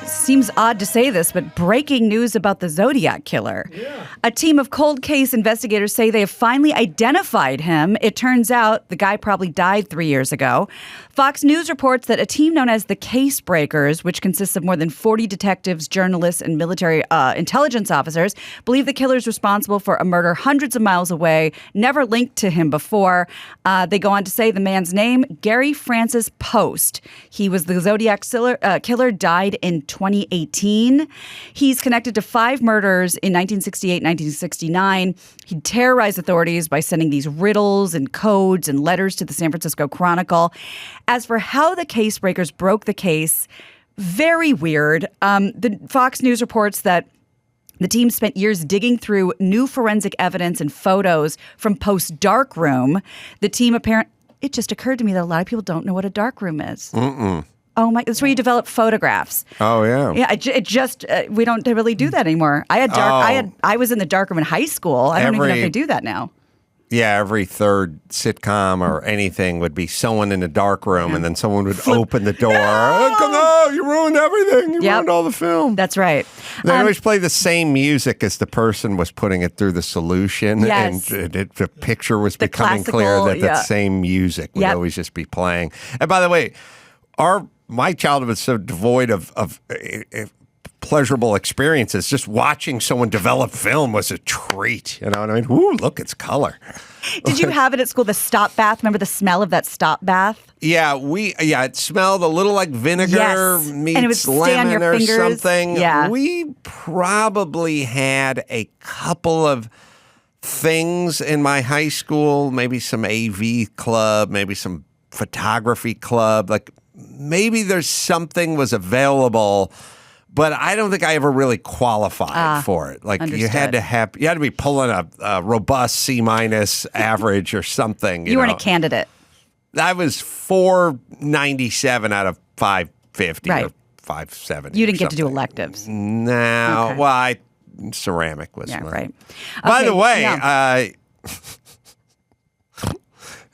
seems odd to say this, but breaking news about the Zodiac Killer. Yeah. A team of cold case investigators say they have finally identified him. It turns out the guy probably died 3 years ago. Fox News reports that a team known as the Case Breakers, which consists of more than 40 detectives, journalists, and military intelligence officers, believe the killer is responsible for a murder hundreds of miles away, never linked to him before. They go on to say the man's name, Gary Francis Post. He was the Zodiac Killer, died in 2018. He's connected to 5 murders in 1968, 1969. He terrorized authorities by sending these riddles and codes and letters to the San Francisco Chronicle. As for how the Case Breakers broke the case, very weird. The Fox News reports that the team spent years digging through new forensic evidence and photos from Post's darkroom. The team it just occurred to me that a lot of people don't know what a darkroom is. Oh my! That's where you develop photographs. Oh yeah. Yeah. It just we don't really do that anymore. I was in the darkroom in high school. I don't even know if they do that now. Yeah, every third sitcom or anything would be someone in the dark room, and then someone would open the door. No, you ruined everything. You ruined all the film. That's right. They always play the same music as the person was putting it through the solution, yes. and the picture was becoming clear that that same music would always just be playing. And by the way, my childhood was so devoid of pleasurable experiences. Just watching someone develop film was a treat. You know what I mean? Ooh, look, it's color. Did you have it at school, the stop bath? Remember the smell of that stop bath? Yeah, it smelled a little like vinegar meets and it would stay on your or fingers. Something. Yeah. We probably had a couple of things in my high school, maybe some AV club, maybe some photography club. Like maybe there's something was available, but I don't think I ever really qualified for it. Like understood. you had to be pulling a robust C- average or something. You weren't a candidate. I was 497 out of 550 or 570. You didn't get to do electives. No. Okay. Well, ceramic was mine. Right. By the way,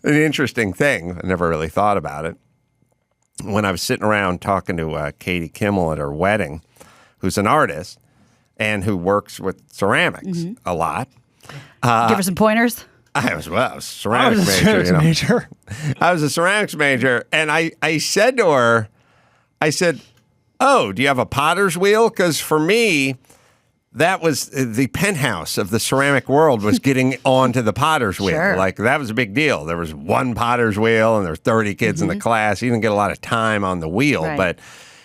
an interesting thing, I never really thought about it. When I was sitting around talking to Katie Kimmel at her wedding, who's an artist and who works with ceramics a lot. Give her some pointers. I was a ceramics major. I was a ceramics major, and I said to her, "Oh, do you have a potter's wheel? Because for me, that was the penthouse of the ceramic world was getting onto the potter's wheel. Sure. Like that was a big deal. There was one potter's wheel, and there were 30 kids in the class. You didn't get a lot of time on the wheel, but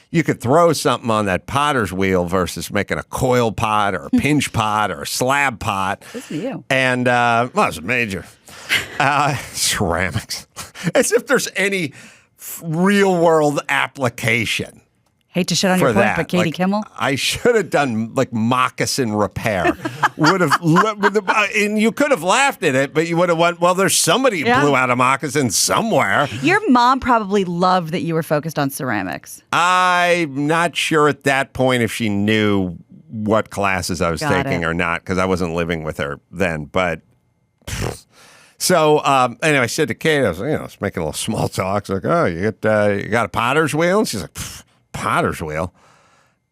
you could throw something on that potter's wheel versus making a coil pot or a pinch pot or a slab pot. Good for you. And well, it was a major. Ceramics. As if there's any real world application. Hate to shit on your point, but Katie Kimmel? I should have done like moccasin repair. And you could have laughed at it, but you would have went, well, there's somebody who blew out a moccasin somewhere. Your mom probably loved that you were focused on ceramics. I'm not sure at that point if she knew what classes I was taking or not, because I wasn't living with her then. But so anyway, I said to Kate, I was making a little small talk. I was like, oh, you got a potter's wheel? And she's like, potter's wheel?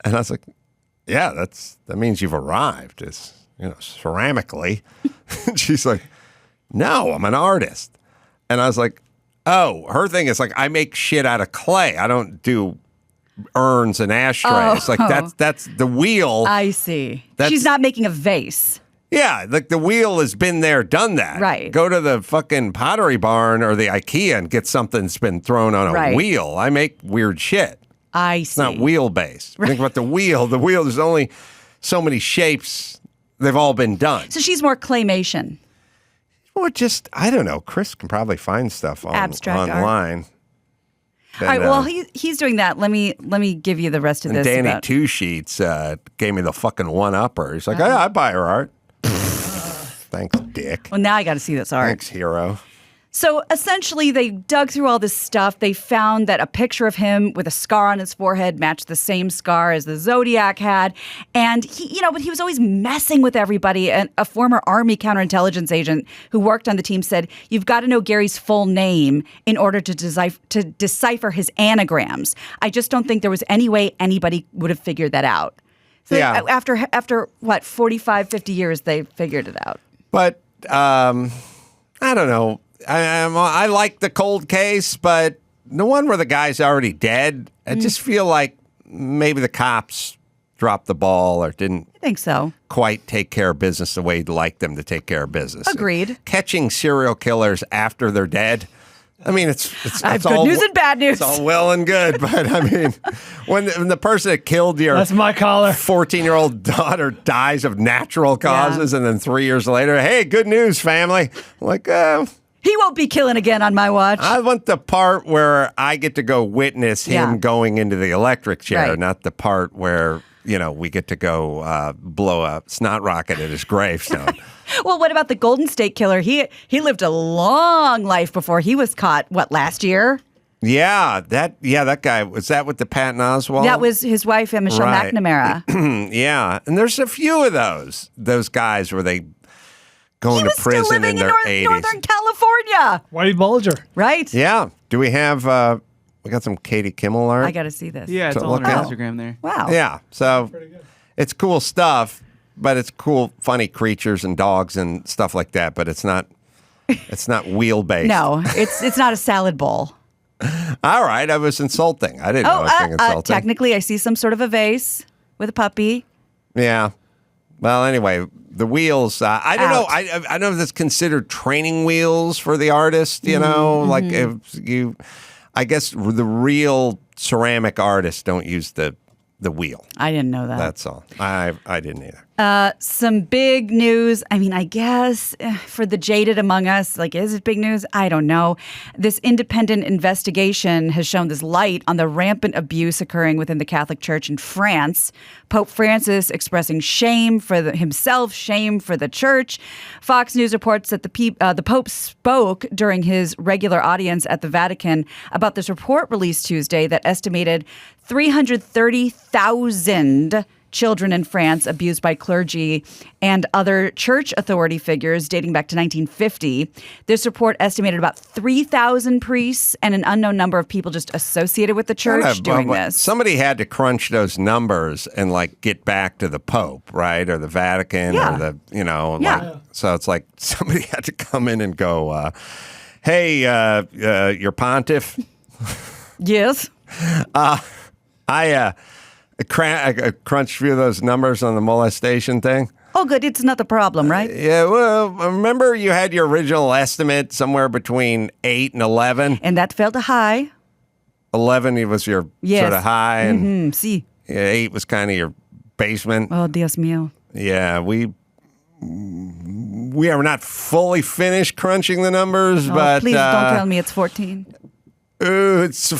And I was like, yeah, that means you've arrived, ceramically. And she's like, no, I'm an artist. And I was like, oh, her thing is like, I make shit out of clay. I don't do urns and ashtrays. Like that's the wheel. I see. She's not making a vase. Yeah, like the wheel has been there, done that. Right. Go to the fucking Pottery Barn or the IKEA and get something that's been thrown on a wheel. I make weird shit. I see. It's not wheel-based. Right. Think about the wheel. The wheel, there's only so many shapes. They've all been done. So she's more claymation. Or just, I don't know. Chris can probably find stuff abstract online. Art. All right, well, he's doing that. Let me give you the rest of this. Danny Two Sheets gave me the fucking one-upper. He's like, I buy her art. Thanks, dick. Well, now I got to see this art. Thanks, hero. So essentially, they dug through all this stuff. They found that a picture of him with a scar on his forehead matched the same scar as the Zodiac had. And but he was always messing with everybody. And a former Army counterintelligence agent who worked on the team said, "You've got to know Gary's full name in order to decipher his anagrams. I just don't think there was any way anybody would have figured that out." So after what, 45, 50 years, they figured it out. But I don't know. I like the cold case, but the one where the guy's already dead, I just feel like maybe the cops dropped the ball or didn't quite take care of business the way you'd like them to take care of business. Agreed. Catching serial killers after they're dead. I mean, it's good news and bad news. It's all well and good, but I mean, when the person that killed your that's my collar 14-year-old daughter dies of natural causes, and then 3 years later, hey, good news, family. Like, he won't be killing again on my watch. I want the part where I get to go witness him going into the electric chair, not the part where, we get to go blow a snot rocket at his gravestone. Well, what about the Golden State Killer? He lived a long life before he was caught, last year? Yeah, that guy. Was that with the Patton Oswalt? That was his wife, Michelle McNamara. Yeah, and there's a few of those guys where they go into prison in their 80s. Northern California. Whitey Bulger. Right. Yeah. Do we have, we got some Katie Kimmel art? I got to see this. Yeah, it's all on Instagram there. Wow. Yeah. So it's cool stuff, but it's cool, funny creatures and dogs and stuff like that, but it's not wheel-based. No, it's not a salad bowl. All right. I was insulting. I didn't know I was being insulting. Technically, I see some sort of a vase with a puppy. Yeah. Well, anyway, the wheels, I don't know. I don't know if that's considered training wheels for the artist, like if I guess the real ceramic artists don't use the wheel. I didn't know that. That's all. I didn't either. Some big news. I mean, I guess for the jaded among us, is it big news? I don't know. This independent investigation has shown this light on the rampant abuse occurring within the Catholic Church in France. Pope Francis expressing shame for himself, shame for the church. Fox News reports that the Pope spoke during his regular audience at the Vatican about this report released Tuesday that estimated 330,000 children in France abused by clergy and other church authority figures dating back to 1950. This report estimated about 3,000 priests and an unknown number of people just associated with the church doing this. Somebody had to crunch those numbers and get back to the Pope, right? Or the Vatican or the, so it's like somebody had to come in and go, hey, your pontiff. Yes. I crunched a few of those numbers on the molestation thing. Oh, good. It's not a problem, right? Yeah. Well, remember you had your original estimate somewhere between 8 and 11? And that felt a high. 11 was your sort of high. And sí. 8 was kind of your basement. Oh, Dios mío. Yeah. We are not fully finished crunching the numbers, but... Please don't tell me it's 14. It's a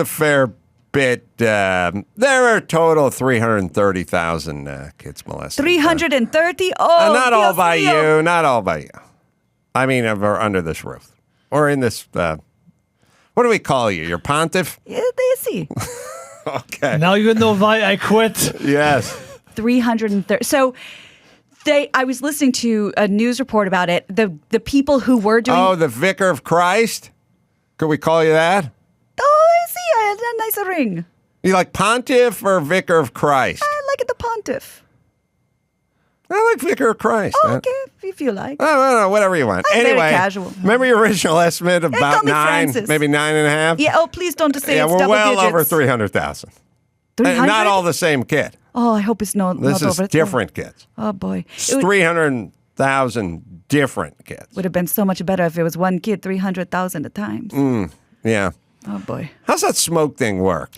fair bit. There are a total of 330,000 kids molested. 330? Oh, not all by mío. you. Not all by you. I mean, under this roof. Or in this, what do we call you? Your pontiff? Yeah, they see. Okay. Now you know why I quit. Yes. 330. So... I was listening to a news report about it. The people who were doing... Oh, the Vicar of Christ? Could we call you that? Oh, I see. I had a nice ring. You like Pontiff or Vicar of Christ? I like it the Pontiff. I like Vicar of Christ. Oh, okay, if you like. Oh, whatever you want. I'm anyway, very casual. Remember your original estimate of about 9, Francis. maybe 9.5? Yeah, oh, please don't say it's we're double well digits. over 300,000. 300? Not all the same kid. Oh, I hope it's not This is over. different kids. Oh, boy. It's 300,000 different kids. Would have been so much better if it was one kid, 300,000 at times. Yeah. Oh, boy. How's that smoke thing work?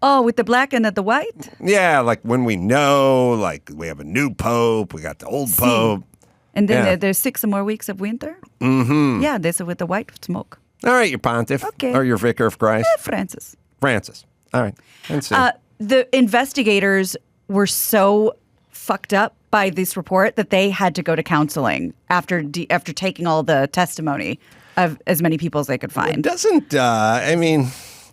Oh, with the black and the white? Yeah, like when we know, we have a new pope, we got the old pope. And then there's 6 more weeks of winter? Mm-hmm. Yeah, this is with the white smoke. All right, your pontiff. Okay. Or your Vicar of Christ. Francis. All right. Let's see. The investigators were so fucked up by this report that they had to go to counseling after taking all the testimony. of as many people as they could find. It doesn't, I mean,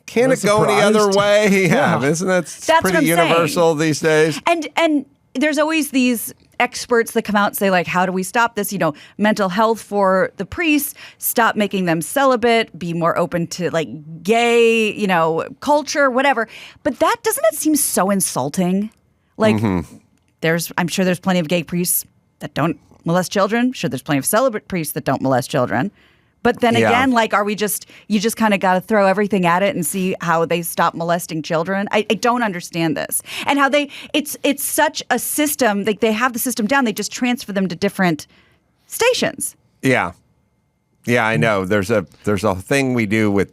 can I'm it go any other surprised. way? Yeah, isn't that That's what pretty I'm universal these days? And there's always these experts that come out and say, like, how do we stop this? You know, mental health for the priests, stop making them celibate, be more open to like gay, you know, culture, whatever. But doesn't it seem so insulting? Like, I'm sure there's plenty of gay priests that don't molest children. I'm sure there's plenty of celibate priests that don't molest children. But then again, like, you just kind of got to throw everything at it and see how they stop molesting children? I don't understand this. And how it's such a system, like they have the system down, they just transfer them to different stations. Yeah. Yeah, I know. There's a thing we do with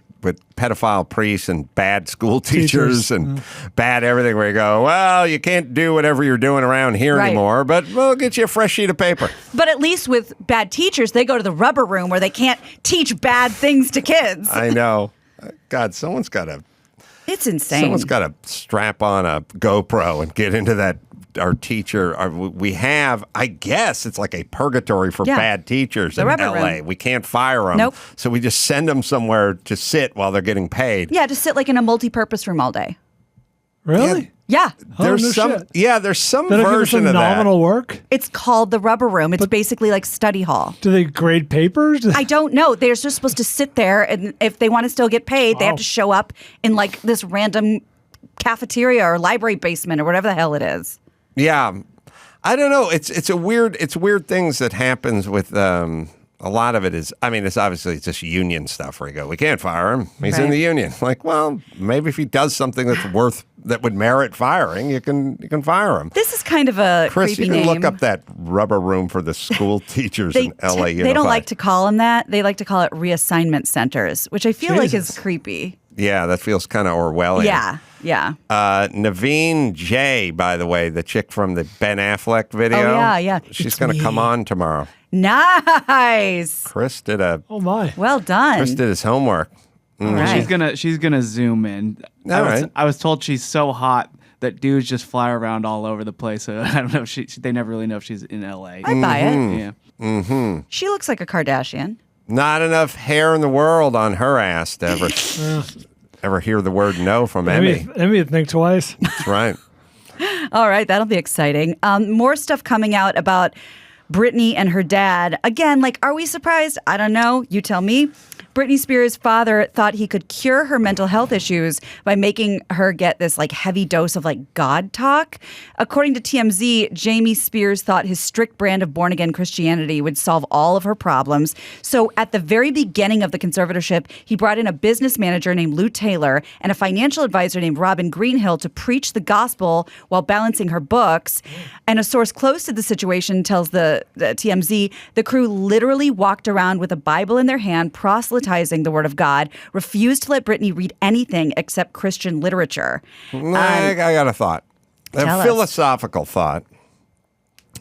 pedophile priests and bad school teachers and bad everything where you go, well, you can't do whatever you're doing around here anymore, but we'll get you a fresh sheet of paper. But at least with bad teachers, they go to the rubber room where they can't teach bad things to kids. I know. God, It's insane. someone's got to strap on a GoPro and get into that. Our teacher, we have, I guess it's like a purgatory for bad teachers in LA. We can't fire them. Nope. So we just send them somewhere to sit while they're getting paid. Yeah, just sit like in a multi-purpose room all day. Really? Yeah. There's some That'll version give of that. nominal work? It's called the rubber room. It's basically like study hall. Do they grade papers? I don't know. They're just supposed to sit there, and if they want to still get paid, they have to show up in like this random cafeteria or library basement or whatever the hell it is. Yeah, I don't know. It's weird things that happens with a lot of it is. I mean, it's just union stuff where you go, we can't fire him. He's in the union. Like, well, maybe if he does something that would merit firing, you can fire him. This is kind of a Chris, creepy you can name. look up that rubber room for the school teachers in LA. They don't like to call them that. They like to call it reassignment centers, which I feel like is creepy. Yeah, that feels kind of Orwellian. Yeah. Naveen J, by the way, the chick from the Ben Affleck video. Oh, yeah. She's going to come on tomorrow. Nice. Chris did Oh my. Well done. Chris did his homework. All right. She's gonna zoom in. I was told she's so hot that dudes just fly around all over the place. So I don't know if they never really know if she's in LA. I buy it. Yeah. Mm-hmm. She looks like a Kardashian. Not enough hair in the world on her ass to ever hear the word no from Emmy. Emmy would think twice. That's right. All right, that'll be exciting. More stuff coming out about Britney and her dad. Again, like, are we surprised? I don't know. You tell me. Britney Spears' father thought he could cure her mental health issues by making her get this like heavy dose of like God talk. According to TMZ, Jamie Spears thought his strict brand of born-again Christianity would solve all of her problems. So at the very beginning of the conservatorship, he brought in a business manager named Lou Taylor and a financial advisor named Robin Greenhill to preach the gospel while balancing her books. And a source close to the situation tells the TMZ, the crew literally walked around with a Bible in their hand, proselytizing the word of God, refused to let Britney read anything except Christian literature. I got a thought. Tell A us. philosophical thought,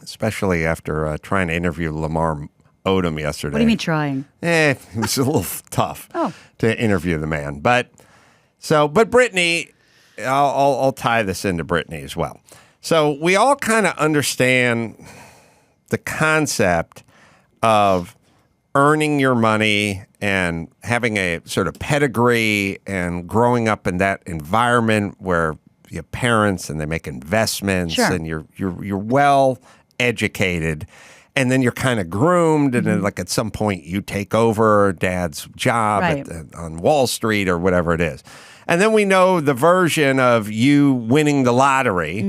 especially after trying to interview Lamar Odom yesterday. What do you mean trying? It was a little tough to interview the man. But Britney, I'll tie this into Britney as well. So we all kind of understand the concept of earning your money and having a sort of pedigree and growing up in that environment where you have parents and they make investments and you're well educated, and then you're kind of groomed, and then like at some point you take over dad's job on Wall Street or whatever it is. And then we know the version of you winning the lottery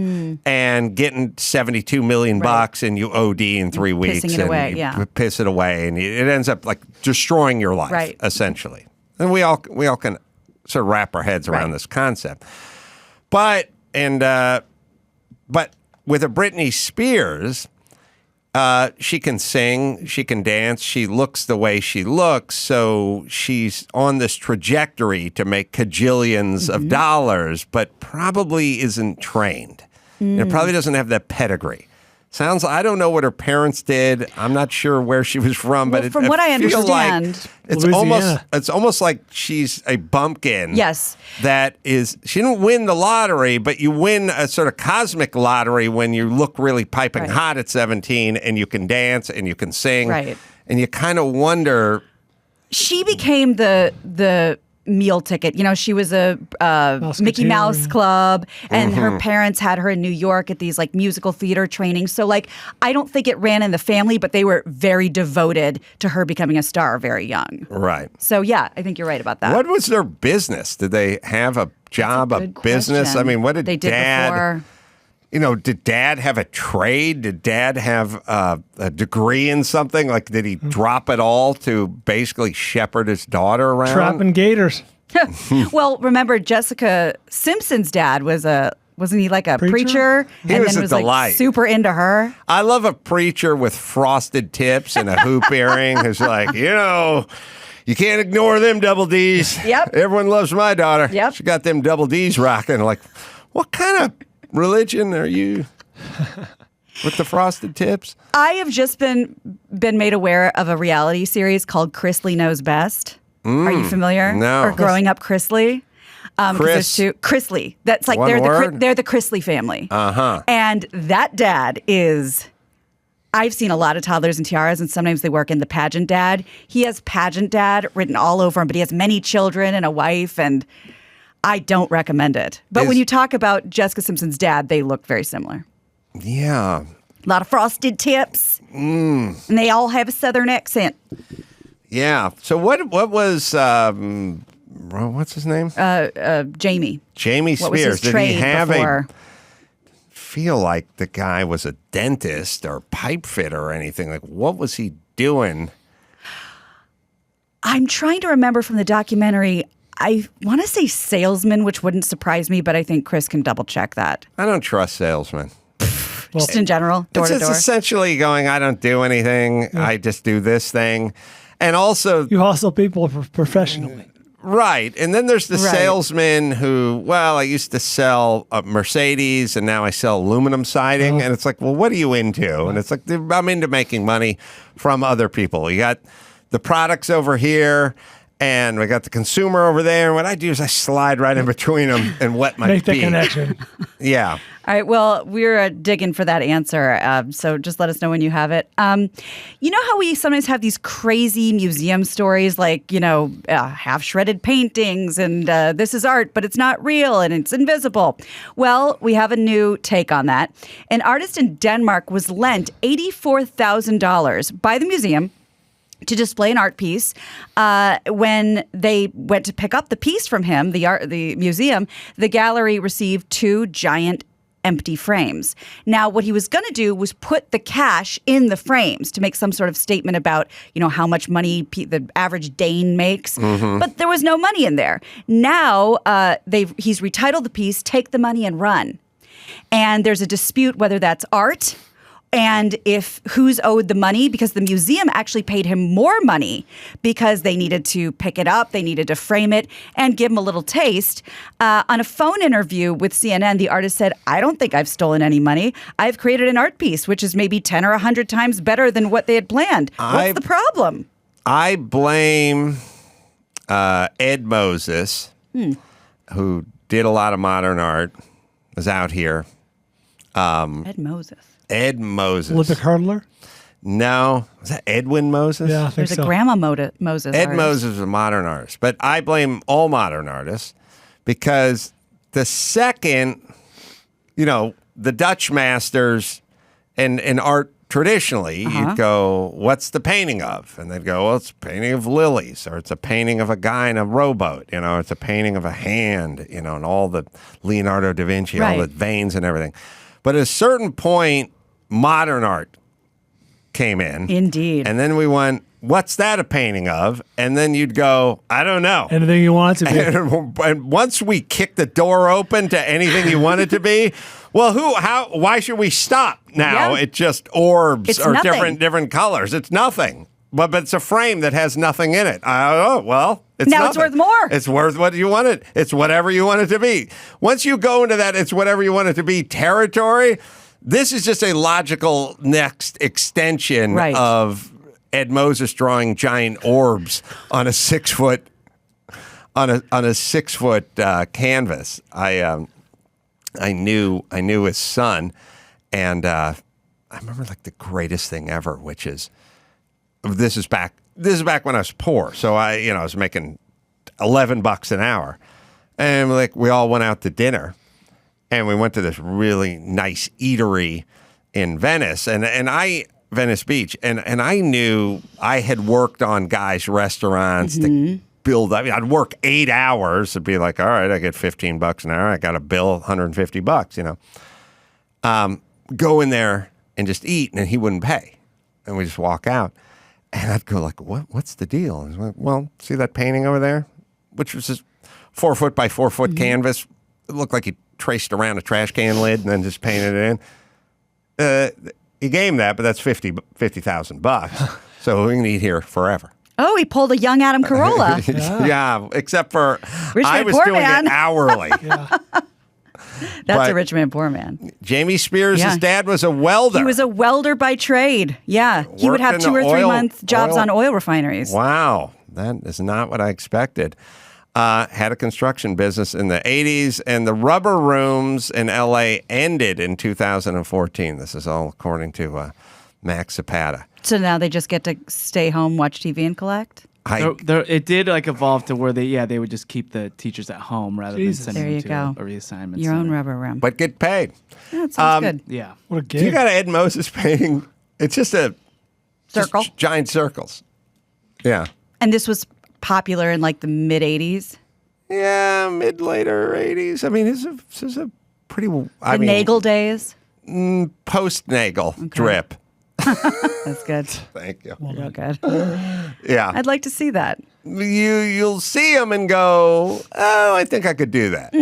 and getting $72 million bucks, and you OD in 3 weeks, Pissing it and away, you piss it away, and it ends up like destroying your life, essentially. And we all can sort of wrap our heads around this concept. But with a Britney Spears, she can sing, she can dance, she looks the way she looks, so she's on this trajectory to make cajillions of dollars, but probably isn't trained. It probably doesn't have that pedigree. I don't know what her parents did. I'm not sure where she was from, but from what I understand, it's almost like she's a bumpkin. Yes. That is, she didn't win the lottery, but you win a sort of cosmic lottery when you look really piping hot at 17 and you can dance and you can sing. Right. And you kind of wonder, She became the meal ticket. You know, she was a Mickey Mouse Club, and her parents had her in New York at these like musical theater trainings. So like, I don't think it ran in the family, but they were very devoted to her becoming a star very young. Right. So yeah, I think you're right about that. What was their business? Did they have a job, a business? Question. I mean, what did they did Dad? Before? You know, did Dad have a trade? Did Dad have a degree in something? Like, did he drop it all to basically shepherd his daughter around? Trapping gators. Well, remember Jessica Simpson's dad wasn't he like a preacher? He and was then a delight. like super into her. I love a preacher with frosted tips and a hoop earring who's like, you know, you can't ignore them double Ds. Yep. Everyone loves my daughter. Yep. She got them double Ds rocking. Like, what kind of religion are you with the frosted tips? I have just been made aware of a reality series called Chrisley Knows Best. Are you familiar? No. Or Growing Up Chrisley? Chris? Chrisley. That's like One word? they're the Chrisley family. And that dad is. I've seen a lot of toddlers and tiaras, and sometimes they work in the pageant dad. He has pageant dad written all over him, but he has many children and a wife, and I don't recommend it. But when you talk about Jessica Simpson's dad, they look very similar. Yeah. A lot of frosted tips, and they all have a Southern accent. Yeah. So what was what's his name? Jamie. Jamie What was Spears. his trade Did he have before? feel like the guy was a dentist or pipe fitter or anything? Like, what was he doing? I'm trying to remember from the documentary. I want to say salesman, which wouldn't surprise me, but I think Chris can double check that. I don't trust salesmen. Just in general, door to It's door. essentially going, I don't do anything. I just do this thing. And also, You hustle people professionally. right. And then there's the Right. salesman who, well, I used to sell a Mercedes and now I sell aluminum siding. And it's like, well, what are you into? And it's like, I'm into making money from other people. You got the products over here and we got the consumer over there. And what I do is I slide right in between them and wet my Make the beak. connection. Yeah. All right. Well, we're digging for that answer. So just let us know when you have it. You know how we sometimes have these crazy museum stories like, half shredded paintings and this is art, but it's not real and it's invisible. Well, we have a new take on that. An artist in Denmark was lent $84,000 by the museum to display an art piece. When they went to pick up the piece from him, the museum, the gallery received 2 giant empty frames. Now, what he was going to do was put the cash in the frames to make some sort of statement about, how much money the average Dane makes. But there was no money in there. Now, he's retitled the piece, Take the Money and Run. And there's a dispute whether that's art and if who's owed the money, because the museum actually paid him more money because they needed to pick it up, they needed to frame it and give him a little taste. On a phone interview with CNN, the artist said, I don't think I've stolen any money. I've created an art piece, which is maybe 10 or 100 times better than what they had planned. What's the problem? I blame Ed Moses, who did a lot of modern art, was out here. Ed Moses. Ed Moses. Olympic hurdler? No. Was that Edwin Moses? Yeah, I think There's so. a Grandma Moses Ed artist. Moses is a modern artist. But I blame all modern artists because the second, the Dutch masters and art traditionally, you'd go, what's the painting of? And they'd go, well, it's a painting of lilies, or it's a painting of a guy in a rowboat, it's a painting of a hand, and all the Leonardo da Vinci, all the veins and everything. But at a certain point, modern art came in. Indeed. And then we went, what's that a painting of? And then you'd go, I don't know. Anything you want it to be. And once we kick the door open to anything you want it to be, well, why should we stop now? Yeah. It's just orbs It's or nothing. different colors. It's nothing. But it's a frame that has nothing in it. It's Now nothing. it's worth more. It's worth what you want it. It's whatever you want it to be. Once you go into that, it's whatever you want it to be territory. This is just a logical next extension of Ed Moses drawing giant orbs on a 6 foot canvas. I knew his son, and I remember like the greatest thing ever, which is. This is back this is back when I was poor. So I was making $11 an hour. And like we all went out to dinner and we went to this really nice eatery in Venice Venice Beach. And I knew I had worked on guys' restaurants to build up. I'd work 8 hours and be like, all right, I get $15 an hour. I got a bill, $150, go in there and just eat, and he wouldn't pay. And we just walk out. And I'd go like, what's the deal? And he's like, well, see that painting over there? Which was just 4 foot by 4 foot canvas. It looked like he traced around a trash can lid and then just painted it in. He gave him that, but that's $50,000. So we can eat here forever. Oh, he pulled a young Adam Carolla. Yeah, except for Rich I man, was poor doing man. it hourly. That's a rich man, poor man. Jamie Spears' dad was a welder. He was a welder by trade. Yeah. He would have Worked 2 in or 3 oil- month jobs oil- on oil refineries. Wow, that is not what I expected. Had a construction business in the 80s, and the rubber rooms in L.A. ended in 2014. This is all according to Max Zapata. So now they just get to stay home, watch TV, and collect? It did evolve to where they would just keep the teachers at home rather than Jesus. sending There you them to go. a reassignment Your own center. rubber room. But get paid. Yeah, that sounds good. Yeah. What a Do you gig. got an Ed Moses painting? It's just Circle. just giant circles. Yeah. And this was popular in like the mid 80s. Yeah, later 80s. I mean, this is a pretty. The Nagel days. Post-Nagel drip. That's good. Thank you. Real good. Yeah. I'd like to see that. You'll see them and go, oh, I think I could do that.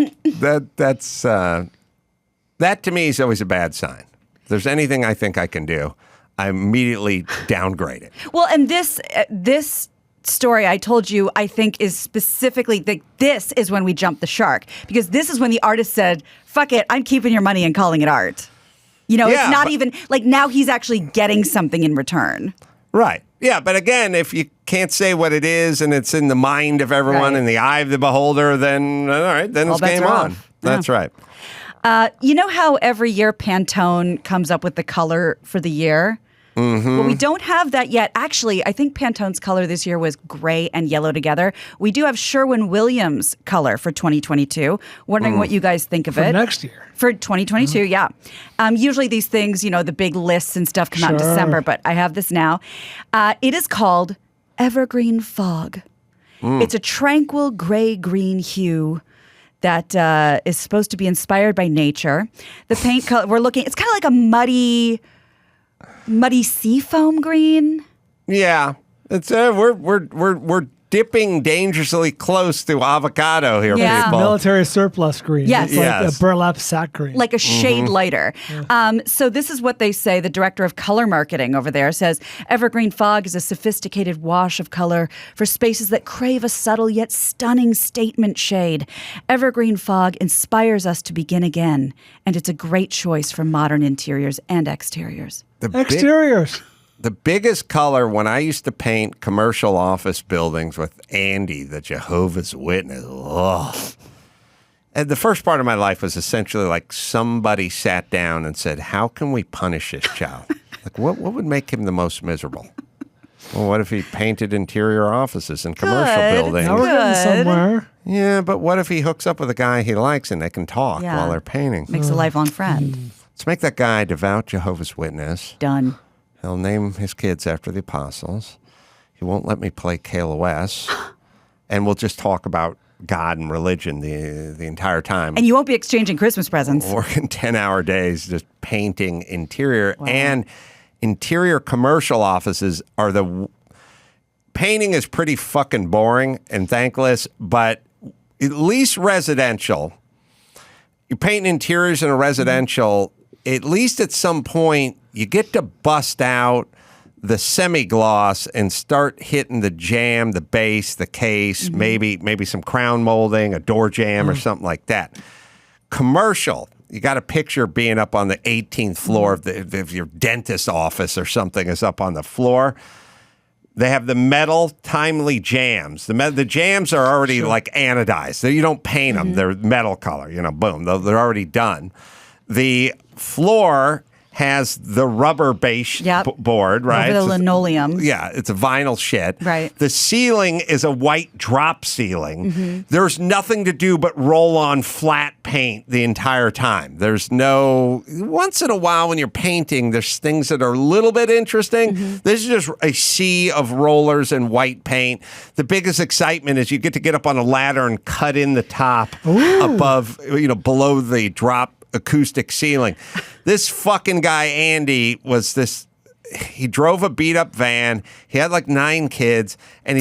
That to me is always a bad sign. If there's anything I think I can do, I immediately downgrade it. Well, and this story I told you, I think is specifically this is when we jumped the shark, because this is when the artist said, fuck it, I'm keeping your money and calling it art. It's not even like now he's actually getting something in return. Right. Yeah, but again, if you can't say what it is and it's in the mind of everyone, Right. in the eye of the beholder, then all right, then All it's bets game are on. off. That's right. You know how every year Pantone comes up with the color for the year? Mm-hmm. Well, we don't have that yet. Actually, I think Pantone's color this year was gray and yellow together. We do have Sherwin-Williams color for 2022. Wondering what you guys think of For it. next year. For 2022, yeah. Usually these things, the big lists and stuff come out in Sure. December, but I have this now. It is called Evergreen Fog. It's a tranquil gray-green hue that is supposed to be inspired by nature. The paint color it's kind of like a muddy seafoam green. Yeah. It's we're dipping dangerously close to avocado here, Yeah. people. Military surplus green. Yes. It's like Yes. a burlap sack green. Like a shade lighter. So this is what they say. The director of color marketing over there says, Evergreen Fog is a sophisticated wash of color for spaces that crave a subtle yet stunning statement shade. Evergreen Fog inspires us to begin again, and it's a great choice for modern interiors and exteriors. Exteriors. The biggest color when I used to paint commercial office buildings with Andy, the Jehovah's Witness. Ugh. And the first part of my life was essentially like somebody sat down and said, how can we punish this child? Like, what would make him the most miserable? Well, what if he painted interior offices in commercial Good. buildings? Now we're getting Good. somewhere. Yeah, but what if he hooks up with a guy he likes and they can talk Yeah. while they're painting? Makes a lifelong friend. Let's make that guy a devout Jehovah's Witness. Done. He'll name his kids after the apostles. He won't let me play KLOS. And we'll just talk about God and religion the entire time. And you won't be exchanging Christmas presents. Working 10-hour days just painting interior. And interior commercial offices are painting is pretty fucking boring and thankless, but at least residential. You paint interiors in a residential, at least at some point, you get to bust out the semi-gloss and start hitting the jamb, the base, the case, maybe some crown molding, a door jamb or something like that. Commercial, you got a picture being up on the 18th floor of your dentist's office or something is up on the floor. They have the metal timely jams. The jams are already like anodized. So you don't paint them. They're metal color, boom. They're already done. The floor has the rubber base board, right? Over the linoleum. Yeah, it's a vinyl shit. Right. The ceiling is a white drop ceiling. There's nothing to do but roll on flat paint the entire time. There's no, once in a while when you're painting, there's things that are a little bit interesting. This is just a sea of rollers and white paint. The biggest excitement is you get up on a ladder and cut in the top above, below the drop acoustic ceiling. This fucking guy, Andy, he drove a beat up van. He had like 9 kids, and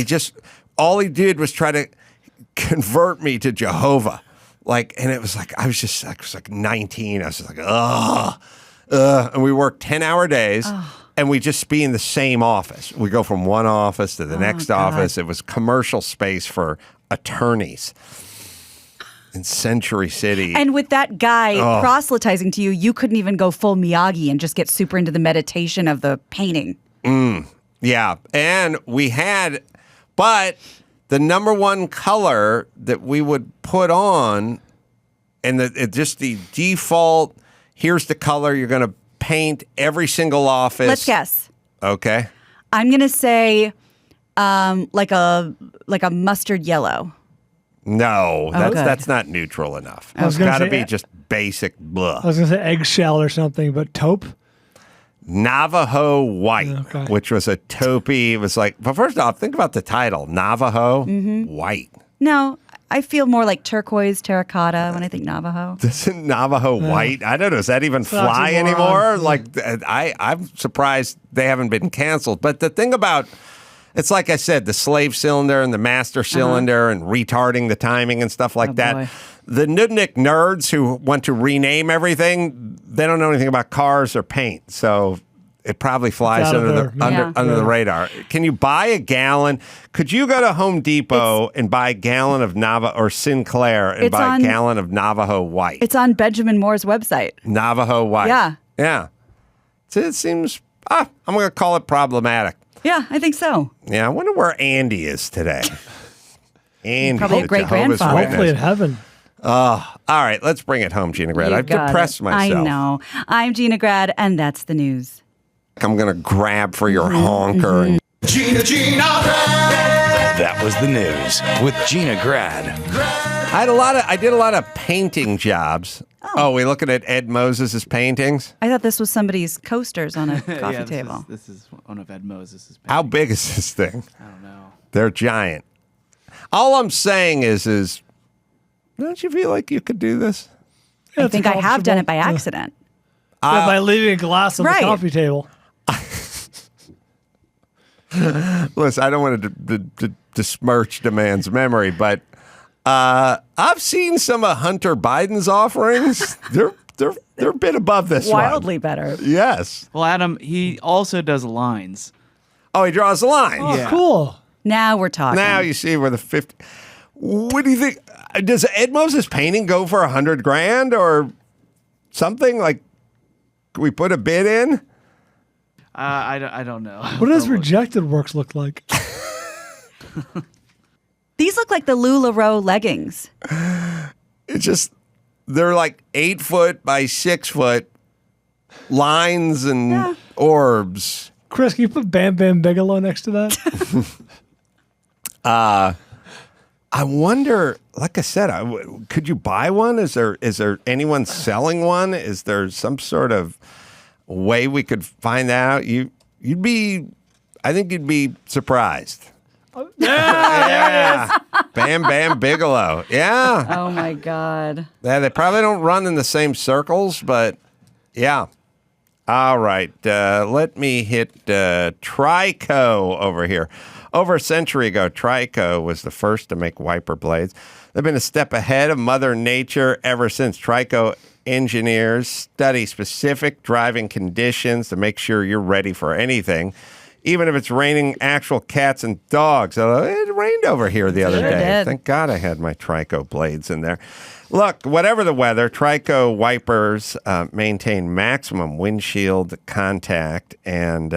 all he did was try to convert me to Jehovah. And it was like, I was like 19. I was just like, and we worked 10-hour days. And we just be in the same office. We go from one office to the next office. It was commercial space for attorneys in Century City. And with that guy proselytizing to you, you couldn't even go full Miyagi and just get super into the meditation of the painting. Yeah. And but the number one color that we would put on, and just the default, here's the color you're going to paint every single office. Let's guess. Okay. I'm going to say like a mustard yellow. No, that's not neutral enough. It's got to be just basic blah. I was going to say eggshell or something, but taupe? Navajo white, which was a taupey. It was like, but first off, think about the title, Navajo white. No, I feel more like turquoise, terracotta when I think Navajo. Isn't Navajo white? I don't know. Does that even fly anymore? I'm surprised they haven't been canceled. But the thing about, it's like I said, the slave cylinder and the master cylinder and retarding the timing and stuff like that. Boy. The Nudnik nerds who want to rename everything, they don't know anything about cars or paint. So it probably flies under the radar. Can you buy a gallon? Could you go to Home Depot and buy a gallon of Navajo or Sinclair and buy a gallon of Navajo white? It's on Benjamin Moore's website. Navajo white. Yeah. Yeah. So it seems, I'm going to call it problematic. Yeah, I think so. Yeah, I wonder where Andy is today. Andy, probably a great-grandfather. Hopefully in heaven. All right, let's bring it home, Gina Grad. I've depressed myself. I know. I'm Gina Grad, and that's the news. I'm going to grab for your honker. And Gina Grad. That was the news with Gina Grad. I did a lot of painting jobs. Oh, we looking at Ed Moses' paintings? I thought this was somebody's coasters on a coffee table. This is one of Ed Moses' paintings. How big is this thing? I don't know. They're giant. All I'm saying is don't you feel like you could do this? I think I have done it by accident. By leaving a glass on the coffee table. Listen, I don't want to besmirch the man's memory, but I've seen some of Hunter Biden's offerings. They're a bit above this Wildly one. better. Yes. Well, Adam, he also does lines. Oh, he draws lines. Oh, cool. Now we're talking. Now you see where the 50. What do you think? Does Ed Moses painting go for $100,000 or something? Like, can we put a bid in? I don't know. What does rejected works look like? These look like the LuLaRoe leggings. It's just, they're like 8 foot by 6 foot lines and orbs. Chris, can you put Bam Bam Bigelow next to that? I wonder, like I said, could you buy one? Is there anyone selling one? Is there some sort of way we could find out? I think you'd be surprised. Yeah. Bam Bam Bigelow. Yeah. Oh my God. Yeah, they probably don't run in the same circles, but yeah. All right. Let me hit Trico over here. Over a century ago, Trico was the first to make wiper blades. They've been a step ahead of Mother Nature ever since. Trico engineers study specific driving conditions to make sure you're ready for anything, even if it's raining actual cats and dogs. It rained over here the other day. Did. Thank God I had my Trico blades in there. Look, whatever the weather, Trico wipers maintain maximum windshield contact. And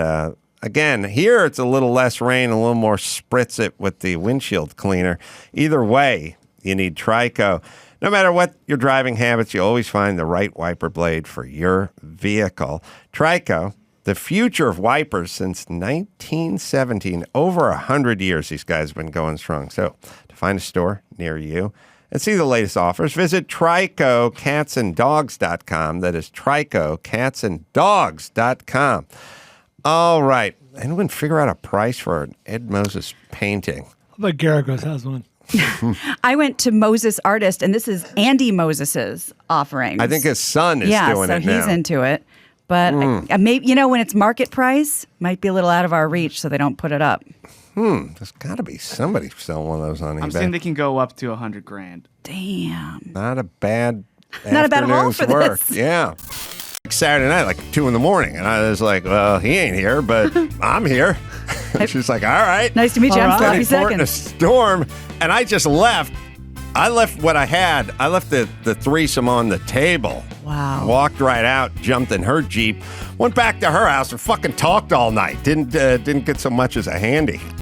again, here it's a little less rain, a little more spritz it with the windshield cleaner. Either way, you need Trico. No matter what your driving habits, you always find the right wiper blade for your vehicle. Trico, the future of wipers since 1917. Over 100 years, these guys have been going strong. So to find a store near you and see the latest offers, visit TricoCatsAndDogs.com. That is TricoCatsAndDogs.com. All right. Anyone figure out a price for an Ed Moses painting? I bet Garagos has one. I went to Moses Artist, and this is Andy Moses's offerings. I think his son is doing it now. Yeah, so he's into it. But maybe, when it's market price, might be a little out of our reach, so they don't put it up. There's got to be somebody selling one of those on eBay. I'm saying they can go up to $100,000. Damn. Not a bad Not a bad haul afternoon's for work. this. Yeah. Saturday night, like 2 a.m, and I was like, well, he ain't here, but I'm here. She's like, all right. Nice to meet you. I'm Sloppy Reporting a Seconds. storm, and I just left. I left what I had. I left the threesome on the table. Wow. Walked right out, jumped in her Jeep, went back to her house and fucking talked all night. Didn't get so much as a handy.